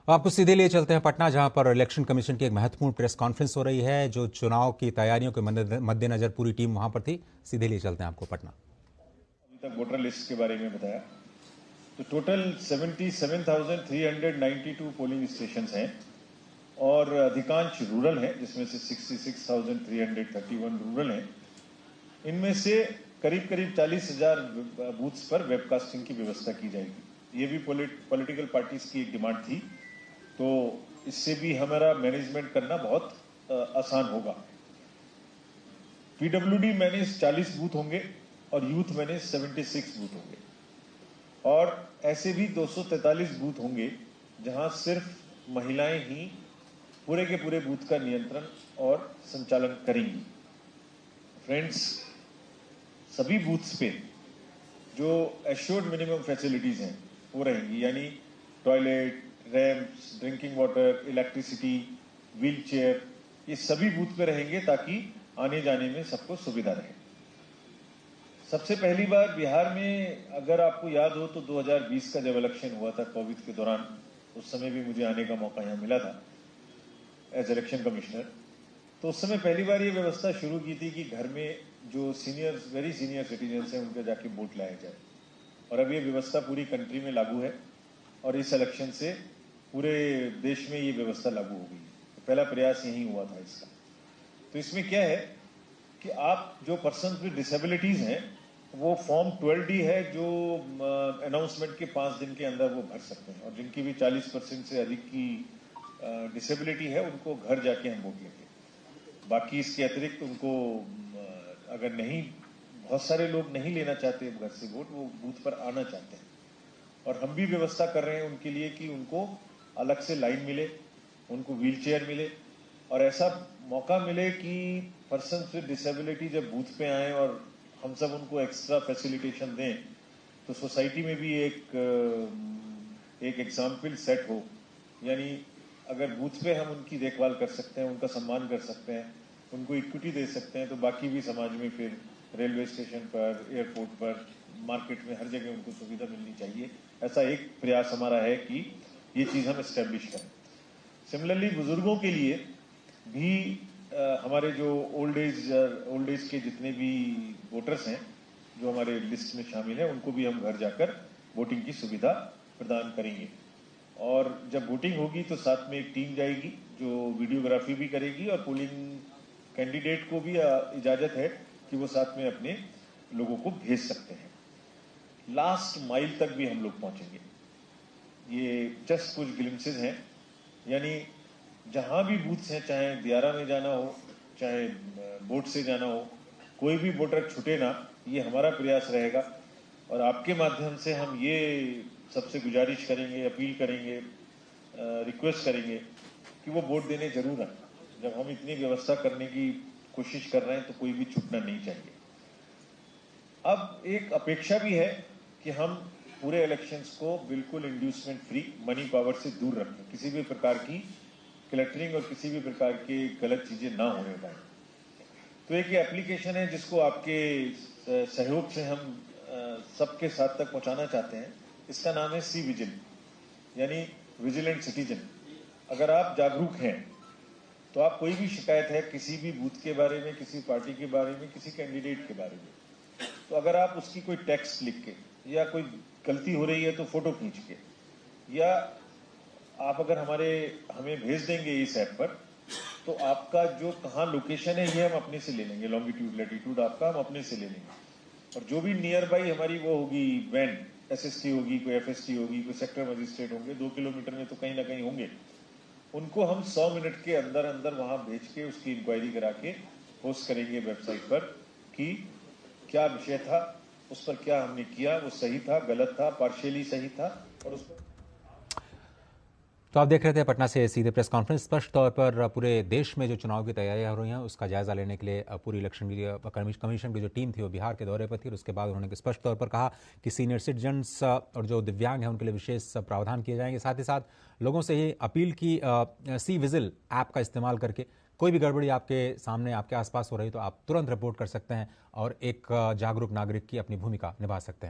आपको सीधे लिए चलते हैं पटना, जहां पर इलेक्शन कमीशन की एक महत्वपूर्ण प्रेस कॉन्फ्रेंस हो रही है। जो चुनाव की तैयारियों के मद्देनजर पूरी टीम वहां पर थी। सीधे लिए चलते हैं आपको पटना। अभी तक वोटर लिस्ट के बारे में बताया तो टोटल 77,392 पोलिंग स्टेशन हैं और अधिकांश रूरल हैं, जिसमें से 66,331 रूरल हैं। इनमें से करीब करीब 40,000 बूथ्स पर वेबकास्टिंग की व्यवस्था की जाएगी। ये भी पॉलिटिकल पार्टीज की एक डिमांड थी, तो इससे भी हमारा मैनेजमेंट करना बहुत आसान होगा। पीडब्ल्यूडी मैनेज 40 बूथ होंगे और यूथ मैनेज 76 बूथ होंगे और ऐसे भी 243 बूथ होंगे जहां सिर्फ महिलाएं ही पूरे के पूरे बूथ का नियंत्रण और संचालन करेंगी। फ्रेंड्स, सभी बूथ्स पे जो एश्योर्ड मिनिमम फैसिलिटीज हैं वो रहेंगी, यानी toilet, ramps, drinking water, electricity, wheel chair, ये सभी बूथ पे रहेंगे ताकि आने जाने में सबको सुविधा रहे। सबसे पहली बार बिहार में, अगर आपको याद हो तो 2020 का जब इलेक्शन हुआ था कोविड के दौरान, उस समय भी मुझे आने का मौका यहाँ मिला था एज इलेक्शन कमिश्नर। तो उस समय पहली बार ये व्यवस्था शुरू की थी कि घर में जो वेरी सीनियर सिटीजन्स हैं उनके जाके वोट लाया जाए, और अब ये व्यवस्था पूरी कंट्री में लागू है और इस इलेक्शन से पूरे देश में ये व्यवस्था लागू हो गई। तो पहला प्रयास यही हुआ था इसका। तो इसमें क्या है कि आप जो पर्सन विद डिसेबिलिटीज हैं वो फॉर्म 12D है जो अनाउंसमेंट के 5 दिन के अंदर वो भर सकते हैं, और जिनकी भी 40% से अधिक की डिसेबिलिटी है उनको घर जाके हम वोट लेंगे। बाकी इसके अतिरिक्त उनको अगर नहीं, बहुत सारे लोग नहीं लेना चाहते घर से वोट, वो बूथ पर आना चाहते हैं, और हम भी व्यवस्था कर रहे हैं उनके लिए कि उनको अलग से लाइन मिले, उनको व्हील चेयर मिले, और ऐसा मौका मिले कि पर्सन विद डिसेबिलिटी जब बूथ पे आए और हम सब उनको एक्स्ट्रा फैसिलिटेशन दें, तो सोसाइटी में भी एक एग्जाम्पल सेट हो। यानी अगर बूथ पे हम उनकी देखभाल कर सकते हैं, उनका सम्मान कर सकते हैं, उनको इक्विटी दे सकते हैं, तो बाकी भी समाज में फिर रेलवे स्टेशन पर, एयरपोर्ट पर, मार्केट में, हर जगह उनको सुविधा मिलनी चाहिए। ऐसा एक प्रयास हमारा है कि ये चीज हम एस्टेब्लिश करें। सिमिलरली बुजुर्गों के लिए भी हमारे जो ओल्ड एज के जितने भी वोटर्स हैं जो हमारे लिस्ट में शामिल हैं, उनको भी हम घर जाकर वोटिंग की सुविधा प्रदान करेंगे। और जब वोटिंग होगी तो साथ में एक टीम जाएगी जो वीडियोग्राफी भी करेगी, और पोलिंग कैंडिडेट को भी इजाजत है कि वो साथ में अपने लोगों को भेज सकते हैं। लास्ट माइल तक भी हम लोग पहुंचेंगे। ये जस्ट कुछ ग्लिम्सेस हैं, यानी जहां भी बूथ्स हैं, चाहे दियारा में जाना हो, चाहे बोट से जाना हो, कोई भी वोटर छूटे ना, ये हमारा प्रयास रहेगा। और आपके माध्यम से हम ये सबसे गुजारिश करेंगे, अपील करेंगे, रिक्वेस्ट करेंगे कि वो वोट देने जरूर आए। जब हम इतनी व्यवस्था करने की कोशिश कर रहे हैं तो कोई भी छूटना नहीं चाहिए। अब एक अपेक्षा भी है कि हम पूरे इलेक्शंस को बिल्कुल इंड्यूसमेंट फ्री, मनी पावर से दूर रखें, किसी भी प्रकार की क्लटरिंग और किसी भी प्रकार की गलत चीजें ना होने पाए। तो एक ये एप्लीकेशन है जिसको आपके सहयोग से हम सबके साथ तक पहुंचाना चाहते हैं। इसका नाम है सी विजिल, यानी विजिलेंट सिटीजन। अगर आप जागरूक हैं तो आप कोई भी शिकायत है किसी भी बूथ के बारे में, किसी पार्टी के बारे में, किसी कैंडिडेट के बारे में, तो अगर आप उसकी कोई टेक्स्ट लिख के, या कोई गलती हो रही है तो फोटो खींच के, या आप अगर हमें भेज देंगे इस ऐप पर, तो आपका जो कहाँ लोकेशन है ये हम अपने से ले लेंगे, लॉन्गिट्यूड लैटिट्यूड आपका हम अपने से ले लेंगे। और जो भी नियर बाई हमारी वो होगी वैन, SST होगी, कोई FST होगी, कोई सेक्टर मजिस्ट्रेट होंगे, 2 किलोमीटर में तो कहीं ना कहीं होंगे, उनको हम 100 मिनट के अंदर अंदर वहां भेज के उसकी इंक्वायरी करा के पोस्ट करेंगे वेबसाइट पर कि क्या विषय था, उस पर क्या हमने किया, वो सही था, गलत था, पार्शियली सही था, और उस पर। तो आप देख रहे थे पटना से सीधे प्रेस कॉन्फ्रेंस। स्पष्ट तौर पर पूरे देश में जो चुनाव की तैयारियां हो रही हैं उसका जायजा लेने के लिए पूरी इलेक्शन कमीशन की जो टीम थी वो बिहार के दौरे पर थी, और उसके बाद उन्होंने स्पष्ट तौर पर कहा कि सीनियर सिटीजन्स और जो दिव्यांग हैं उनके लिए विशेष प्रावधान किए जाएंगे। साथ ही साथ लोगों से ही अपील की सी विजिल ऐप का इस्तेमाल करके कोई भी गड़बड़ी आपके सामने, आपके आसपास हो रही तो आप तुरंत रिपोर्ट कर सकते हैं और एक जागरूक नागरिक की अपनी भूमिका निभा सकते हैं।